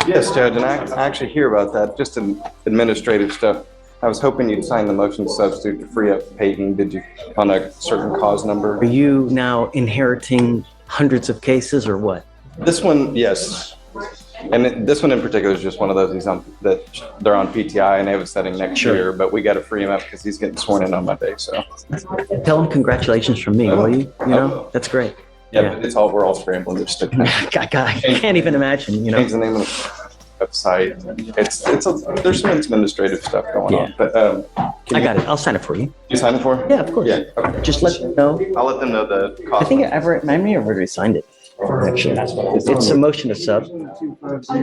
Yes, Judge, and I actually hear about that, just in administrative stuff. I was hoping you'd sign the motion to substitute to free up Peyton. Did you, on a certain cause number? Are you now inheriting hundreds of cases or what? This one, yes. And this one in particular is just one of those that they're on PTI and they have a setting next year, but we got to free him up because he's getting sworn in on Monday. So tell him congratulations from me, will you? You know, that's great. Yeah, but we're all scrambling. Just to I can't even imagine. You know, change the name of the website. There's some administrative stuff going on. But I got it. I'll sign it for you. You sign it for? Yeah, of course. Yeah. Okay. Just let them know. I'll let them know the cost. I think I may have already signed it. Actually, it's a motion to sub.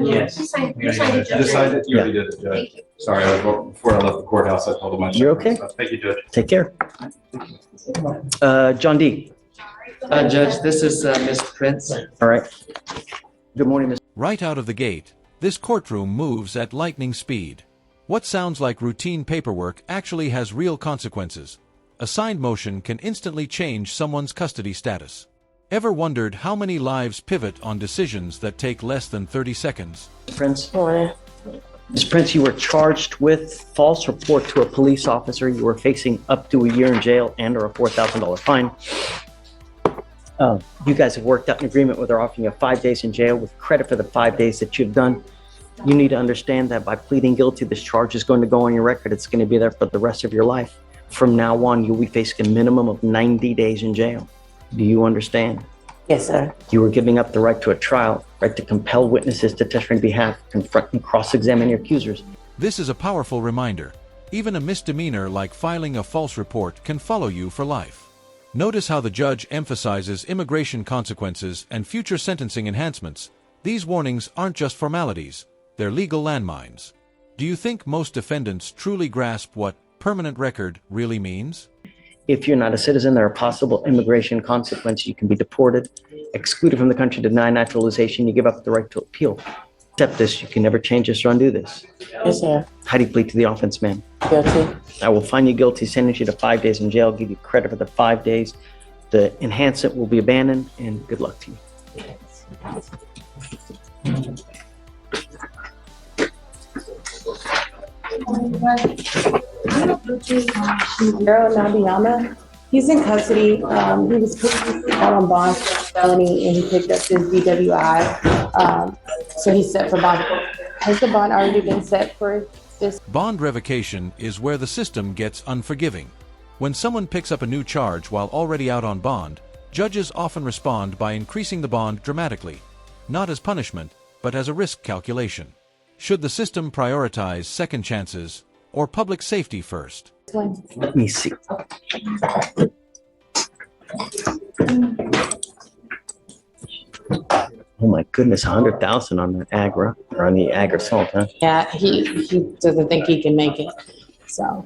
Yes. You signed it? You already did it, Judge. Sorry, before I left the courthouse, I told him I You're okay? Thank you, Judge. Take care. John D. Judge, this is Ms. Prince. All right. Good morning, Ms. Right out of the gate, this courtroom moves at lightning speed. What sounds like routine paperwork actually has real consequences. A signed motion can instantly change someone's custody status. Ever wondered how many lives pivot on decisions that take less than 30 seconds? Prince. Ms. Prince, you were charged with false report to a police officer. You were facing up to a year in jail and/or a $4,000 fine. You guys have worked out an agreement where they're offering you 5 days in jail with credit for the 5 days that you've done. You need to understand that by pleading guilty, this charge is going to go on your record. It's going to be there for the rest of your life. From now on, you'll be facing a minimum of 90 days in jail. Do you understand? Yes, sir. You were giving up the right to a trial, right to compel witnesses to testify on behalf, confront and cross-examine your accusers. This is a powerful reminder. Even a misdemeanor like filing a false report can follow you for life. Notice how the judge emphasizes immigration consequences and future sentencing enhancements. These warnings aren't just formalities, they're legal landmines. Do you think most defendants truly grasp what permanent record really means? If you're not a citizen, there are possible immigration consequences. You can be deported, excluded from the country, denied naturalization. You give up the right to appeal. Accept this. You can never change this or undo this. Yes, sir. How do you plead to the offense, ma'am? Guilty. I will find you guilty, sentence you to 5 days in jail, give you credit for the 5 days. The enhancement will be abandoned, and good luck to you. Daryl Nabiyama, he's in custody. He was put out on bond for a felony and he picked up his DWI. So he's set for bond. Has the bond already been set for this? Bond revocation is where the system gets unforgiving. When someone picks up a new charge while already out on bond, judges often respond by increasing the bond dramatically, not as punishment, but as a risk calculation. Should the system prioritize second chances or public safety first? Let me see. Oh my goodness, 100,000 on the agra, or on the ag assault, huh? Yeah, he doesn't think he can make it. So.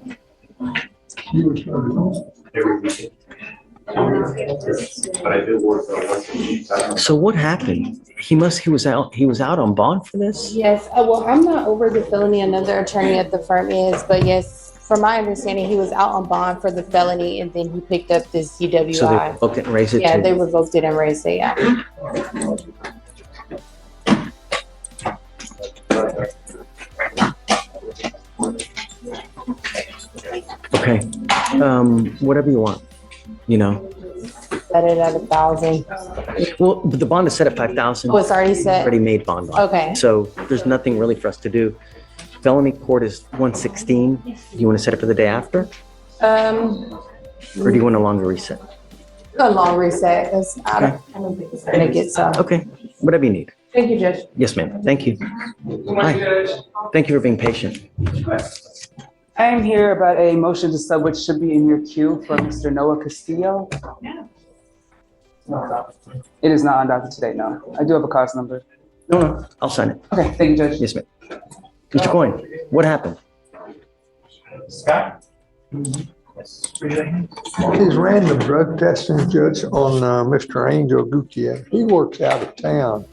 So what happened? He was out on bond for this? Yes, well, I'm not over the felony. Another attorney at the firm is, but yes, from my understanding, he was out on bond for the felony and then he picked up this DWI. So they revoked it and raised it? Yeah, they revoked it and raised it, yeah. Okay, whatever you want, you know. Set it at 1,000. Well, but the bond is set at 5,000. Oh, it's already set? Already made bond on. Okay. So there's nothing really for us to do. Felony court is 116. Do you want to set it for the day after? Or do you want a longer reset? A long reset, because I don't think it's gonna get some. Okay, whatever you need. Thank you, Judge. Yes, ma'am. Thank you. Hi. Thank you for being patient. I am here about a motion to sub which should be in your queue for Mr. Noah Castillo. It is not on docket today, no. I do have a cause number. No, I'll sign it. Okay, thank you, Judge. Yes, ma'am. Mr. Coyne, what happened? Scott? His random drug testing, Judge, on Mr. Angel Gutierrez. He works out of town,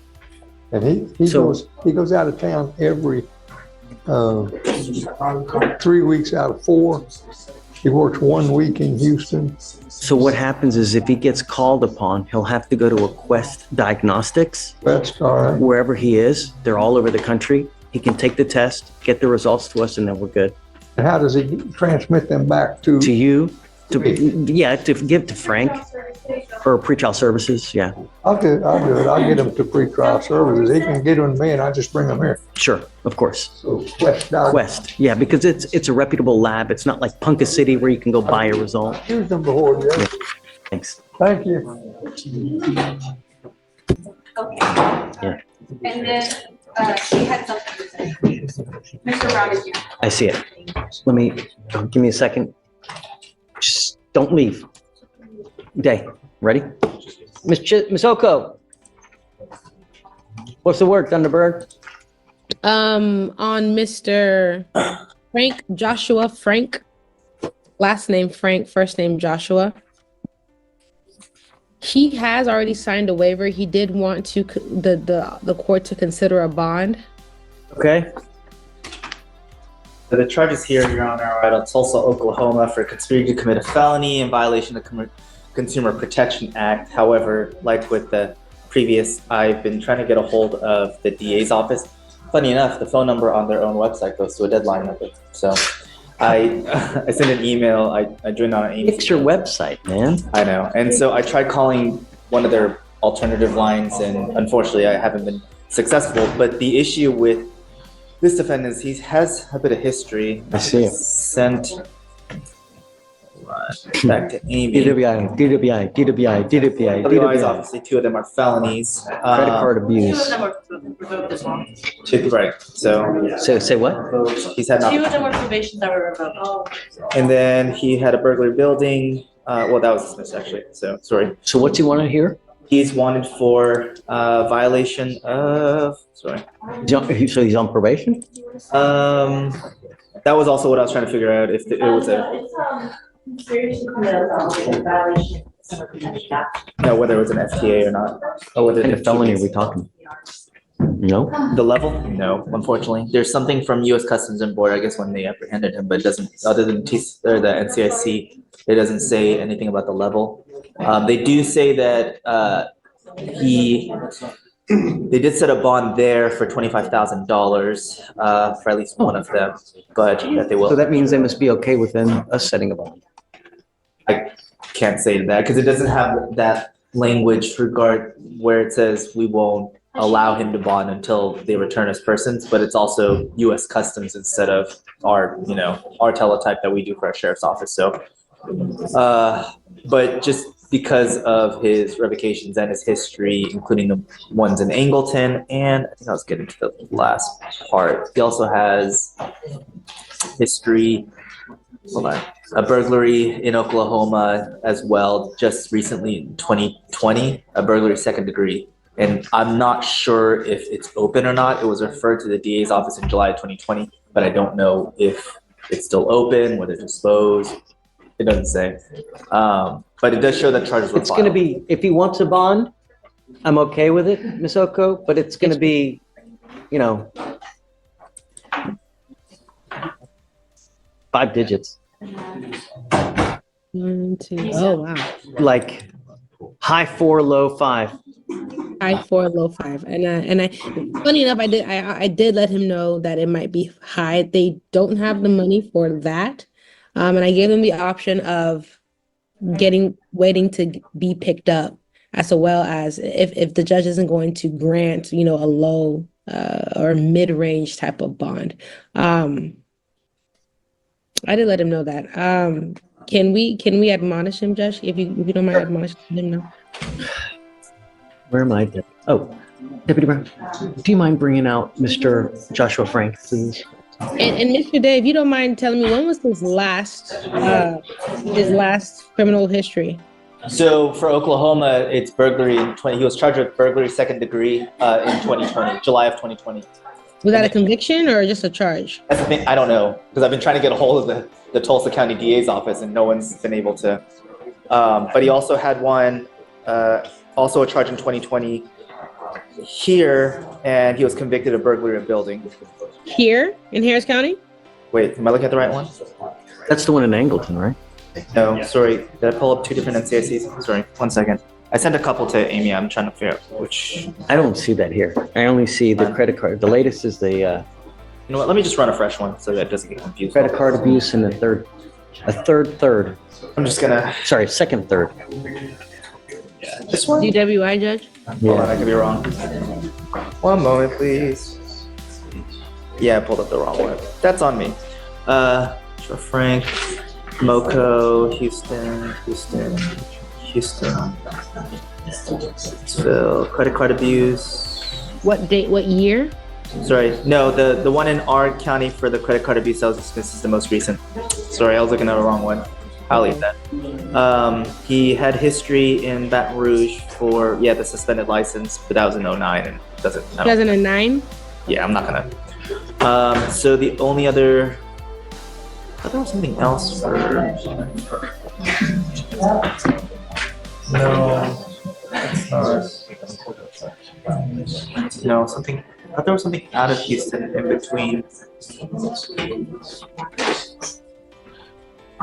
and he goes out of town every 3 weeks out of 4. He works 1 week in Houston. So what happens is if he gets called upon, he'll have to go to a Quest Diagnostics, That's all right. wherever he is. They're all over the country. He can take the test, get the results to us, and then we're good. And how does he transmit them back to? To you, to give to Frank or pretrial services. Yeah, I'll do it. I'll get them to pretrial services. He can get them to me and I just bring them here. sure, of course. So Quest, yeah, because it's a reputable lab. It's not like Punka City where you can go buy a result. Used them before, yeah. Thanks. Thank you. Yeah, And then she had something to say. Mr. Brown is here. I see it. Let me give me a second. Just don't leave. Day, ready? Miss Oko. What's the word, Thunderbird? On Mr. Joshua Frank, last name Frank, first name Joshua. He has already signed a waiver. He did want to the court to consider a bond. Okay. The charges here, Your Honor, are out of Tulsa, Oklahoma for conspiracy to commit a felony in violation of the Consumer Protection Act. However, like with the previous, I've been trying to get a hold of the DA's office. Funny enough, the phone number on their own website goes to a deadline number. So I sent an email. I joined on an email. Fix your website, man. I know. And so I tried calling one of their alternative lines, and unfortunately I haven't been successful. But the issue with this defendant is he has a bit of history. I see it. Sent back to Amy. DWI. WI's obviously 2 of them are felonies. Credit card abuse. Right. So Say what? he's had 2 of them were probations that were revoked. and then he had a burglary building. Well, that was dismissed actually. So sorry. So what's he want to hear? He's wanted for violation of sorry. So he's on probation? That was also what I was trying to figure out if it was a no, whether it was an FTA or not, or whether What kind the of felony are we talking? No? The level? No, unfortunately. There's something from U.S. Customs and Border, I guess, when they apprehended him, but it doesn't, other than the NCIC, it doesn't say anything about the level. They do say that they did set a bond there for $25,000 for at least one of them, but that they will. So that means they must be okay with them us setting a bond. I can't say that because it doesn't have that language regard where it says we won't allow him to bond until they return as persons, but it's also U.S. Customs instead of our teletype that we do for our sheriff's office. So, but just because of his revocations and his history, including the ones in Angleton, and I think I was getting to the last part. He also has history. Hold on. A burglary in Oklahoma as well, just recently in 2020, a burglary 2nd degree. And I'm not sure if it's open or not. It was referred to the DA's office in July of 2020, but I don't know if it's still open, whether it's disposed. It doesn't say. But it does show that charges were It's going to be, if he wants a bond, I'm okay with it, Ms. Oko, but it's going to be, 5 digits. 1, 2. Oh wow. Like high 4, low 5. High 4, low 5, and I. Funny enough, I did let him know that it might be high. They don't have the money for that, and I gave them the option of waiting to be picked up, as well as if the judge isn't going to grant, a low or mid-range type of bond. I did let him know that. Can we admonish him, Judge? If you don't mind admonishing him now. Where am I? Oh, Deputy Brown, do you mind bringing out Mr. Joshua Frank, please? And Mr. Day, if you don't mind telling me, when was his last criminal history? So for Oklahoma, it's burglary in 20. He was charged with burglary 2nd degree in 2020, July of 2020. Was that a conviction or just a charge? That's the thing. I don't know because I've been trying to get a hold of the Tulsa County DA's office and no one's been able to. But he also had one, also a charge in 2020 here, and he was convicted of burglary of building. Here in Harris County? Wait, am I looking at the right one? That's the one in Angleton, right? No, sorry. Did I pull up two different NCICs? Sorry, 1 second. I sent a couple to Amy. I'm trying to figure out which. I don't see that here. I only see the credit card. The latest is the You know what? Let me just run a fresh one so that it doesn't get confused. credit card abuse and a third. I'm just gonna. Sorry, second third. This one? DWI judge? Hold on, I could be wrong. One moment, please. Yeah, I pulled up the wrong one. That's on me. Frank, Moco, Houston. Phil, credit card abuse. What date, what year? Sorry, no, the one in our county for the credit card abuse that was dismissed is the most recent. Sorry, I was looking at the wrong one. I'll leave that. He had history in Baton Rouge for, the suspended license, but that was in 09 and doesn't. 2009? Yeah, I'm not gonna. So the only other, I thought there was something else for. No. No, something. I thought there was something out of Houston in between.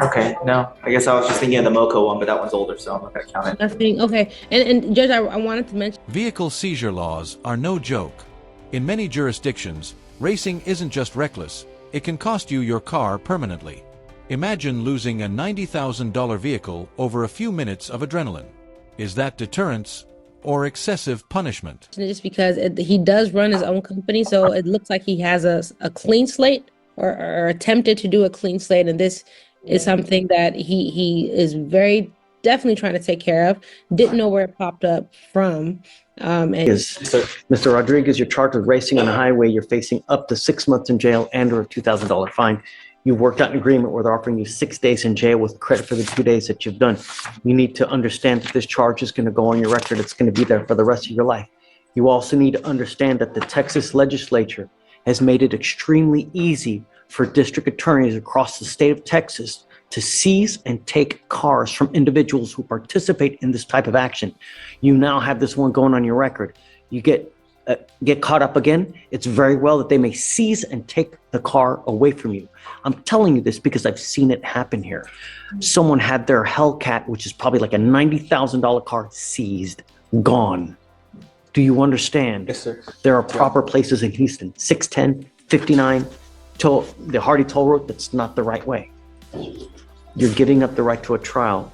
Okay, no. I guess I was just thinking of the Moco one, but that one's older, so I'm not gonna count it. Nothing. Okay. And Judge, I wanted to mention. Vehicle seizure laws are no joke. In many jurisdictions, racing isn't just reckless, it can cost you your car permanently. Imagine losing a $90,000 vehicle over a few minutes of adrenaline. Is that deterrence or excessive punishment? Just because he does run his own company, so it looks like he has a clean slate or attempted to do a clean slate, and this is something that he is very definitely trying to take care of. Didn't know where it popped up from. Mr. Rodriguez, you're charged with racing on the highway. You're facing up to 6 months in jail and or a $2,000 fine. You worked out an agreement where they're offering you 6 days in jail with credit for the 2 days that you've done. You need to understand that this charge is going to go on your record. It's going to be there for the rest of your life. You also need to understand that the Texas legislature has made it extremely easy for district attorneys across the state of Texas to seize and take cars from individuals who participate in this type of action. You now have this one going on your record. You get caught up again, it's very well that they may seize and take the car away from you. I'm telling you this because I've seen it happen here. Someone had their Hellcat, which is probably like a $90,000 car, seized, gone. Do you understand? Yes, sir. There are proper places in Houston, 610, 59, the Hardy Toll Road. That's not the right way. You're giving up the right to a trial,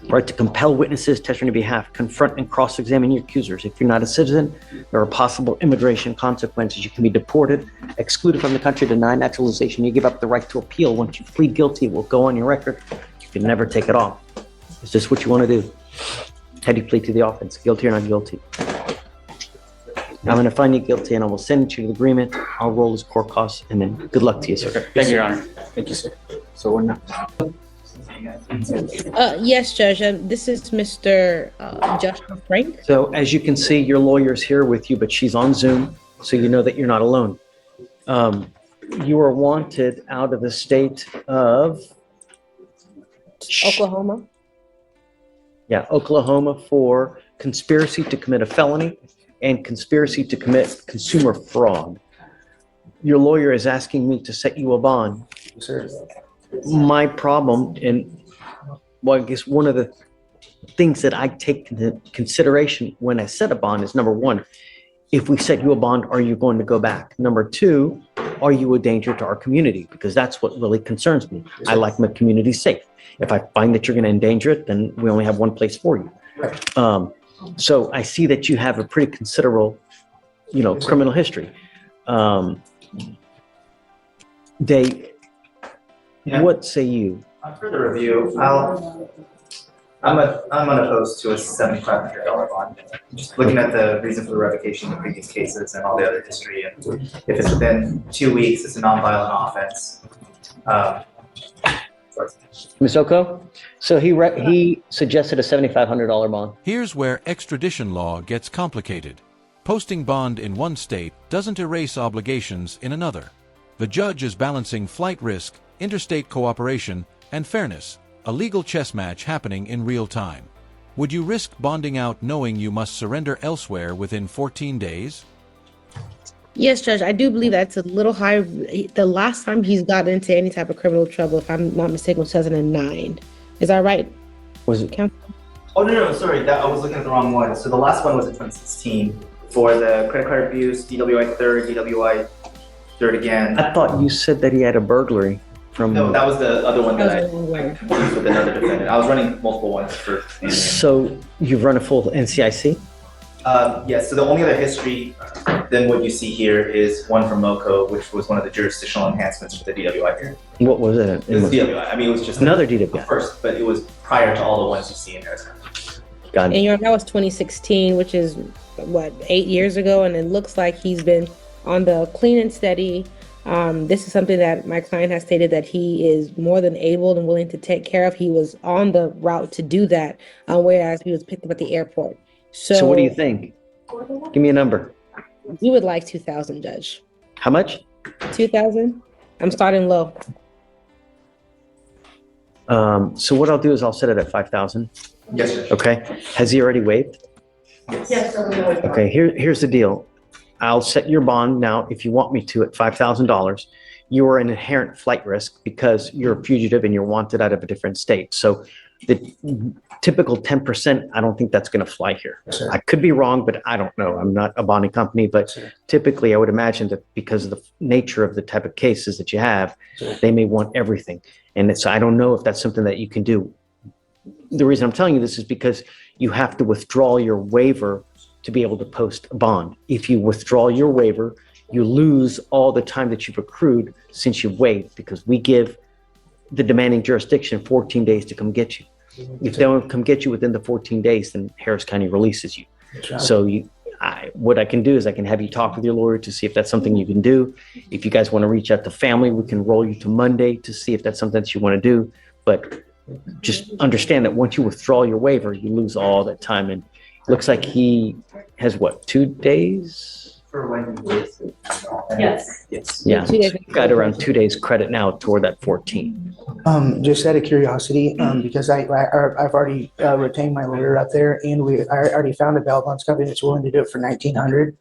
right to compel witnesses, testify on your behalf, confront and cross-examine your accusers. If you're not a citizen, there are possible immigration consequences. You can be deported, excluded from the country, denied naturalization. You give up the right to appeal. Once you plead guilty, it will go on your record. You can never take it off. Is this what you want to do? How do you plead to the offense? Guilty or not guilty? I'm going to find you guilty and I will send you to the agreement. I'll roll his court costs and then good luck to you, sir. Okay. Thank you, Your Honor. Thank you, sir. So we're not. Yes, Judge. This is Mr. Joshua Frank. So as you can see, your lawyer's here with you, but she's on Zoom, so you know that you're not alone. You are wanted out of the state of Oklahoma. Yeah, Oklahoma for conspiracy to commit a felony and conspiracy to commit consumer fraud. Your lawyer is asking me to set you a bond. Sir. My problem, and well, I guess one of the things that I take into consideration when I set a bond is, number one, if we set you a bond, are you going to go back? Number two, are you a danger to our community? Because that's what really concerns me. I like my community safe. If I find that you're going to endanger it, then we only have one place for you. So I see that you have a pretty considerable, criminal history. What say you? For the review, I'm unopposed to a $7,500 bond. Just looking at the reason for the revocation of previous cases and all the other history, and if it's within 2 weeks, it's a nonviolent offense. Ms. Oko? So he suggested a $7,500 bond. Here's where extradition law gets complicated. Posting bond in one state doesn't erase obligations in another. The judge is balancing flight risk, interstate cooperation, and fairness, a legal chess match happening in real time. Would you risk bonding out knowing you must surrender elsewhere within 14 days? Yes, Judge, I do believe that's a little high. The last time he's gotten into any type of criminal trouble, if I'm not mistaken, was 2009. Is that right? Was it? Counsel? Oh, no, sorry, that I was looking at the wrong one. So the last one was in 2016 for the credit card abuse, DWI third, DWI third again. I thought you said that he had a burglary from. No, that was the other one that I That was the wrong one. used with another defendant. I was running multiple ones for. So you've run a full NCIC? Yes, so the only other history than what you see here is one from MoCo, which was one of the jurisdictional enhancements for the DWI here. What was it? It was DWI. I mean, it was just Another the DWI. first, but it was prior to all the ones you see in Harris County. Got it. And that was 2016, which is what, 8 years ago, and it looks like he's been on the clean and steady. This is something that my client has stated that he is more than able and willing to take care of. He was on the route to do that, whereas he was picked up at the airport. So what do you think? Give me a number. You would like 2,000, Judge. How much? 2,000? I'm starting low. So what I'll do is I'll set it at 5,000. Yes, sir. Okay. Has he already waived? Yes. Okay. Here's the deal. I'll set your bond now, if you want me to, at $5,000. You are an inherent flight risk because you're a fugitive and you're wanted out of a different state. So the typical 10%, I don't think that's going to fly here. Sure. I could be wrong, but I don't know. I'm not a bonding company, but Sure. typically I would imagine that because of the nature of the type of cases that you have, Sure. they may want everything. And so I don't know if that's something that you can do. The reason I'm telling you this is because you have to withdraw your waiver to be able to post a bond. If you withdraw your waiver, you lose all the time that you've accrued since you've waived, because we give the demanding jurisdiction 14 days to come get you. If they don't come get you within the 14 days, then Harris County releases you. So what I can do is I can have you talk with your lawyer to see if that's something you can do. If you guys want to reach out to family, we can roll you to Monday to see if that's something that you want to do. But just understand that once you withdraw your waiver, you lose all that time. And it looks like he has what, 2 days? For when you waste it. Yes. Yes. Yeah, 2 days. got around 2 days credit now toward that 14. Just out of curiosity, because I've already retained my lawyer up there, and I already found a bail bonds company that's willing to do it for 1,900.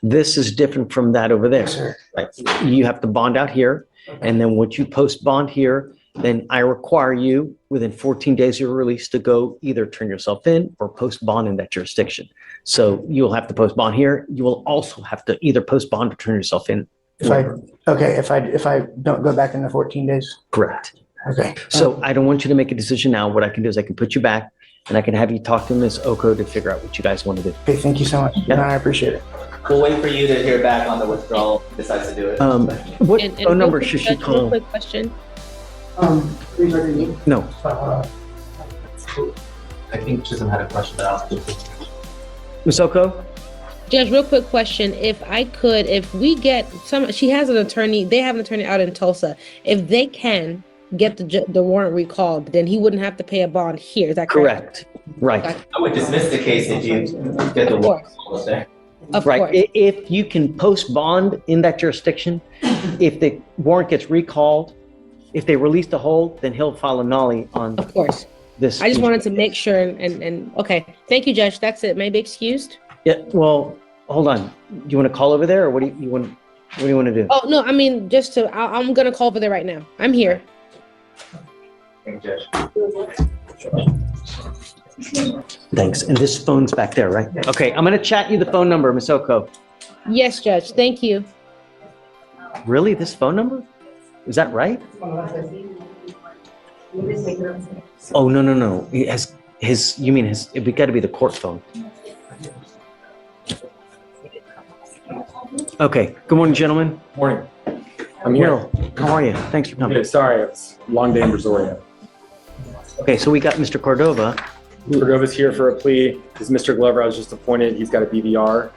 This is different from that over there. Sir. Right. You have to bond out here, and then once you post bond here, then I require you within 14 days of your release to go either turn yourself in or post bond in that jurisdiction. So you'll have to post bond here. You will also have to either post bond or turn yourself in. If I don't go back in the 14 days. Correct. Okay. So I don't want you to make a decision now. What I can do is I can put you back and I can have you talk to Ms. Oko to figure out what you guys want to do. Okay. Thank you so much. Yeah. No, I appreciate it. We'll wait for you to hear back on the withdrawal, decides to do it. What And phone real number quick, should she Judge, real call? quick question. No. I think Chisholm had a question, but I'll Ms. Oko? Judge, real quick question. If we get she has an attorney, they have an attorney out in Tulsa. If they can get the warrant recalled, then he wouldn't have to pay a bond here. Is that correct? Correct. Right. I would dismiss the case if you get the Of course. warrant there. Of Right. course. If you can post bond in that jurisdiction, if the warrant gets recalled, if they release the hold, then he'll file a nollie on Of course. this. I just wanted to make sure and okay. Thank you, Judge. That's it. May I be excused? Yeah. Well, hold on. Do you want to call over there, or what do you want? What do you want to do? Oh no, I mean I'm gonna call over there right now. I'm here. Thank you, Judge. Thanks. And this phone's back there, right? Okay. I'm gonna chat you the phone number, Ms. Oko. Yes, Judge. Thank you. Really? This phone number? Is that right? Oh, no. It has you mean his, it got to be the court phone. Okay. Good morning, gentlemen. Morning. I'm here. Will, how are you? Thanks for coming. Okay, sorry, it's a long day in Brazoria. Okay, so we got Mr. Cordova. Cordova's here for a plea. This is Mr. Glover. I was just appointed. He's got a BVR.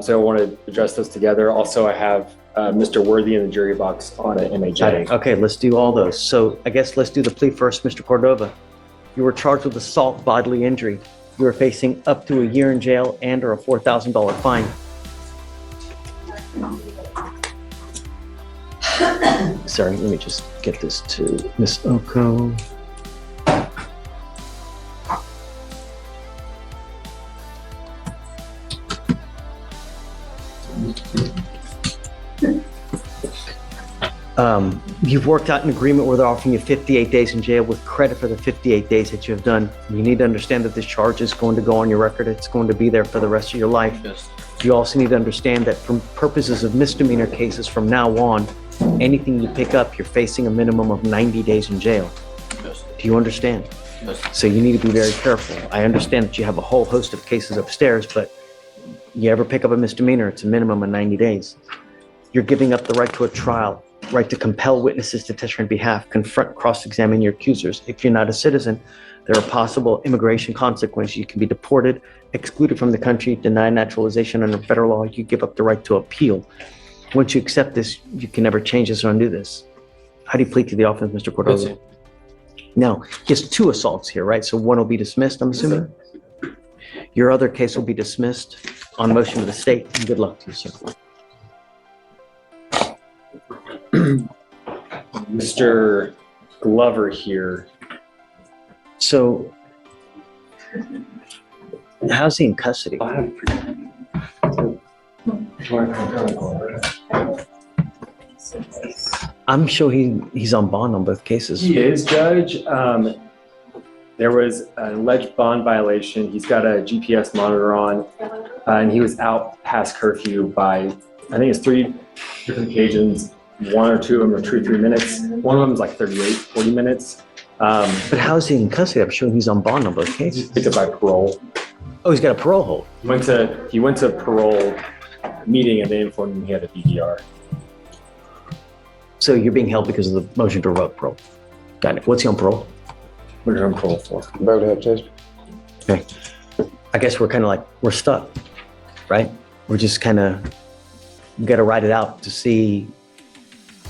So I want to address those together. Also, I have Mr. Worthy in the jury box on an MHA. Okay, let's do all those. So I guess let's do the plea first, Mr. Cordova. You were charged with assault, bodily injury. You are facing up to a year in jail and or a $4,000 fine. Sorry, let me just get this to Miss Oko. You've worked out an agreement where they're offering you 58 days in jail with credit for the 58 days that you have done. You need to understand that this charge is going to go on your record. It's going to be there for the rest of your life. You also need to understand that for purposes of misdemeanor cases from now on, anything you pick up, you're facing a minimum of 90 days in jail. Do you understand? So you need to be very careful. I understand that you have a whole host of cases upstairs, but you ever pick up a misdemeanor, it's a minimum of 90 days. You're giving up the right to a trial, right to compel witnesses to testify on behalf, confront, cross-examine your accusers. If you're not a citizen, there are possible immigration consequences. You can be deported, excluded from the country, denied naturalization under federal law. You give up the right to appeal. Once you accept this, you can never change this or undo this. How do you plead to the offense, Mr. Cordova? Now, he has 2 assaults here, right? So one will be dismissed, I'm assuming? Your other case will be dismissed on motion of the state. And good luck to you, sir. Mr. Glover here. So, how's he in custody? I'm sure he's on bond on both cases. He is, Judge. There was an alleged bond violation. He's got a GPS monitor on, and he was out past curfew by, I think it's 3 different occasions. 1 or 2 of them are 2 or 3 minutes. One of them is like 38, 40 minutes. But how's he in custody? I'm sure he's on bond on both cases. He's picked up by parole. Oh, he's got a parole hold. He went to parole meeting and they informed him he had a DVR. So you're being held because of the motion to revoke parole. Got it. What's he on parole? What are you on parole for? Okay. I guess we're kind of like, we're stuck, right? We're just kind of, we got to ride it out to see,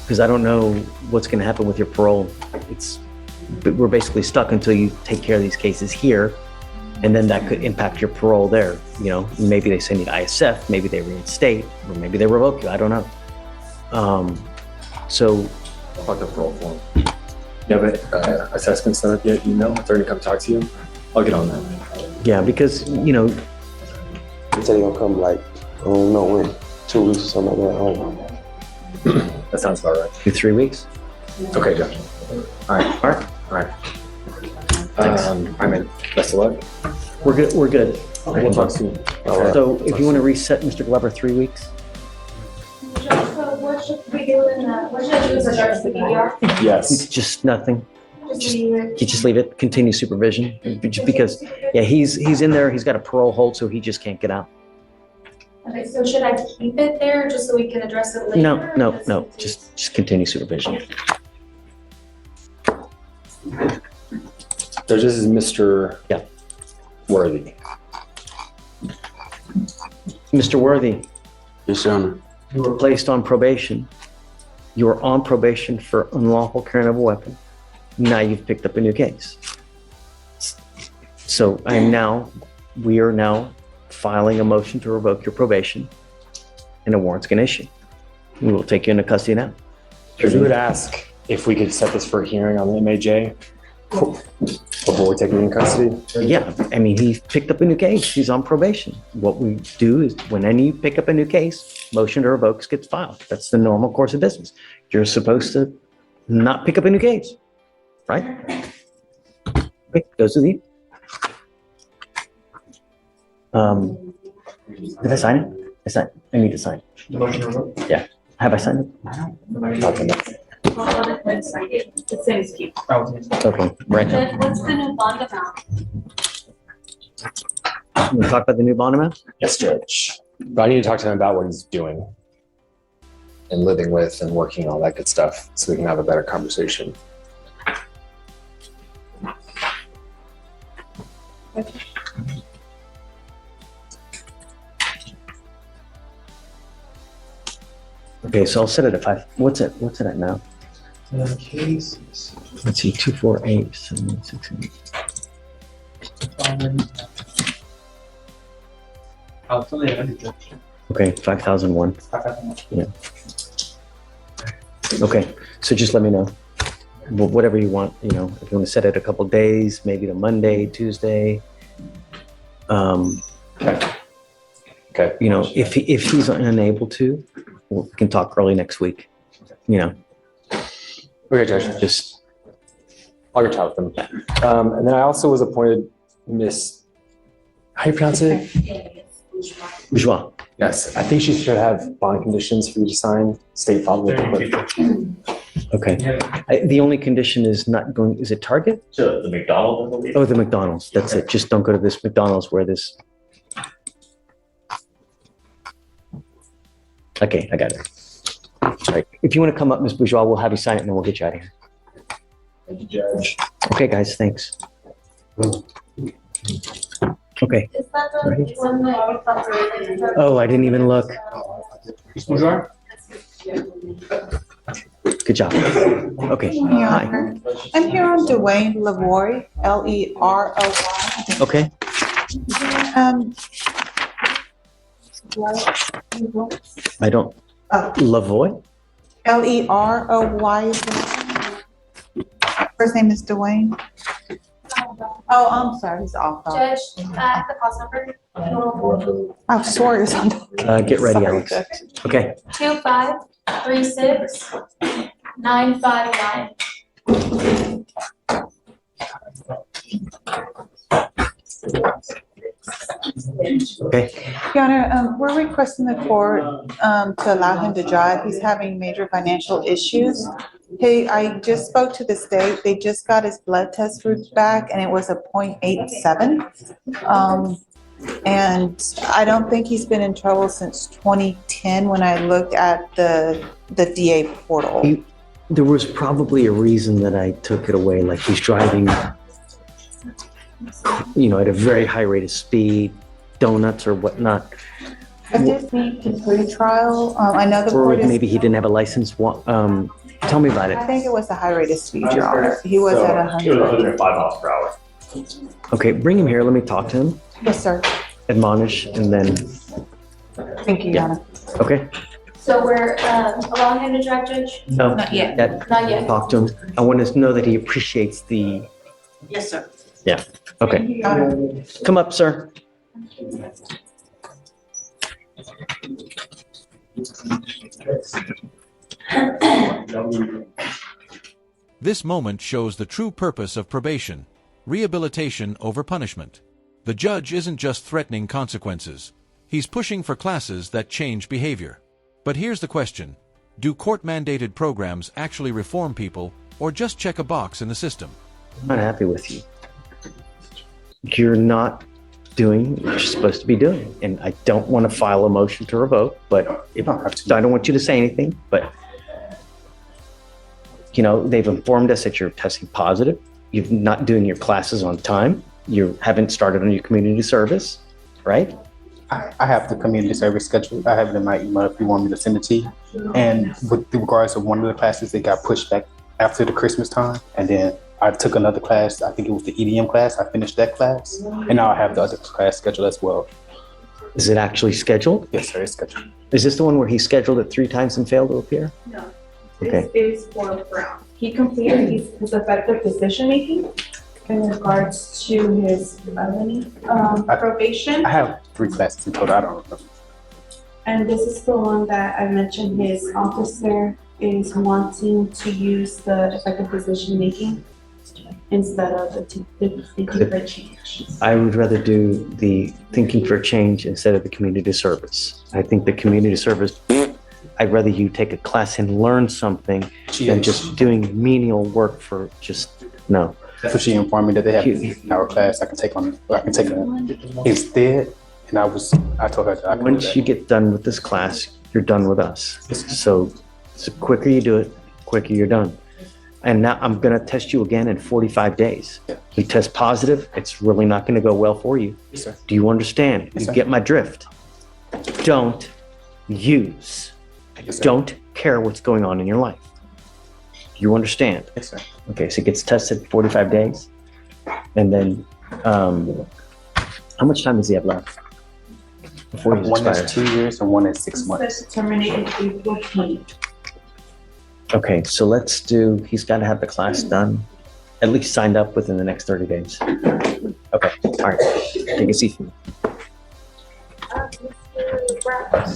because I don't know what's going to happen with your parole. We're basically stuck until you take care of these cases here, and then that could impact your parole there. You know, maybe they send you to ISF, maybe they reinstate, or maybe they revoke you. I don't know. So, I'll talk to parole form. You have an assessment set up yet? Email? If they're going to come talk to you, I'll get on that. yeah, because, you know, They said he gonna come like, I don't know when, 2 weeks or something like that. I don't know. That sounds about right. 3 weeks. Okay, Judge. All right. All right. All right. I mean, best of luck. We're good. We're good. We'll talk soon. So if you want to reset Mr. Glover 3 weeks. So what should we do what should I do with regards to DVR? Yes. Just nothing. Just leave it. You just leave it, continue supervision, just because, yeah, he's in there, he's got a parole hold, so he just can't get out. Okay, so should I keep it there just so we can address it later? No, just continue supervision. Judge, this is Mr. Yeah. Worthy. Mr. Worthy, Yes, Your Honor. you were placed on probation. You were on probation for unlawful carrying of a weapon. Now you've picked up a new case. So we are now filing a motion to revoke your probation, and a warrant's gonna issue. We will take you into custody now. Judge, we would ask if we could set this for a hearing on the MAJ before we're taking in custody. Yeah, I mean, he picked up a new case. He's on probation. What we do is when you pick up a new case, motion to revoke gets filed. That's the normal course of business. You're supposed to not pick up a new case, right? Okay, goes to the. Did I sign it? I need to sign. Yeah. Have I signed it? It says keep. Okay, right now. What's the new bond amount? You talk about the new bond amount? Yes, Judge. But I need to talk to him about what he's doing and living with and working, all that good stuff, so we can have a better conversation. Okay, so I'll set it at 5. What's it at now? Let's see, 248, 768. Okay, 5,001. Yeah. Okay, so just let me know. Whatever you want, if you want to set it a couple days, maybe to Monday, Tuesday. Okay. If he's unable to, we can talk early next week. Okay, Judge. Just, I'll reach out with them. And then I also was appointed Miss, how do you pronounce it? Bourgeois. Yes, I think she should have bond conditions for you to sign, state filed with the clerk. Okay. The only condition is not going, is it Target? So the McDonald's, I believe. Oh, the McDonald's. That's it. Just don't go to this McDonald's where this. Okay, I got it. Sorry. If you want to come up, Ms. Bourgeois, we'll have you sign it and then we'll get you out of here. Thank you, Judge. Okay, guys, thanks. Okay. Is that the one that? Oh, I didn't even look. Good job. Okay, hi. I'm here on Dwayne Leroy, Leroy. Okay, I don't, Lavoy? Leroy. First name is Dwayne. Oh, I'm sorry, it's off. Judge, the call number. I swore it was on. Get ready, Sorry, Alex. Judge. Okay, 2536-959. okay. Your Honor, we're requesting the court to allow him to drive. He's having major financial issues. Hey, I just spoke to the state. They just got his blood test route back and it was a 0.87. And I don't think he's been in trouble since 2010 when I looked at the DA portal. There was probably a reason that I took it away, like he's driving, you know, at a very high rate of speed, donuts or whatnot. I just need to pre-trial. I know the Or court is. maybe he didn't have a license. Tell me about I it. think it was a high rate of speed, Your Honor. He was at It was 100. 105 miles per hour. Okay, bring him here. Let me talk to him, Yes, sir. admonish, and then, Thank you, Your Honor. okay? So we're allowing him to drive, Judge? No, Not yet. Not yet. talk to him. I want to know that he appreciates the, Yes, sir. yeah, okay. Come up, sir. This moment shows the true purpose of probation, rehabilitation over punishment. The judge isn't just threatening consequences. He's pushing for classes that change behavior. But here's the question. Do court-mandated programs actually reform people or just check a box in the system? I'm not happy with you. You're not doing what you're supposed to be doing. And I don't want to file a motion to revoke, but if, I don't want you to say anything, but you know, they've informed us that you're testing positive. You're not doing your classes on time. You haven't started on your community service, right? I have the community service schedule. I have it in my email if you want me to send it to you. And with regards to one of the classes, they got pushed back after the Christmas time. And then I took another class. I think it was the EDM class. I finished that class. And now I have the other class scheduled as well. Is it actually scheduled? Yes, sir, it's scheduled. Is this the one where he scheduled it 3 times and failed to appear? No. Okay. This is for Brown. He completed his effective decision making in regards to his probation. I have 3 classes in total. I don't remember. And this is the one that I mentioned his officer is wanting to use the effective decision making instead of the thinking for change. I would rather do the thinking for change instead of the community service. I think the community service, I'd rather you take a class and learn something than just doing menial work for just, no. So she informed me that they have our class I can take on. I can take it instead. And I told her that I could do Once that. you get done with this class, you're done with us. So the quicker you do it, quicker you're done. And now I'm going to test you again in 45 days. Yeah. You test positive, it's really not going to go well for you. Yes, sir. Do you understand? Yes, You sir. get my drift. Don't use. Yes, sir. Don't care what's going on in your life. You understand? Yes, sir. Okay, so it gets tested 45 days. And then, how much time does he have left? Before he's One expired? is 2 years and one is 6 months. Says terminated April 20. Okay, so let's do, he's got to have the class done, at least signed up within the next 30 days. Okay, all right, take a seat. Mr. Brown.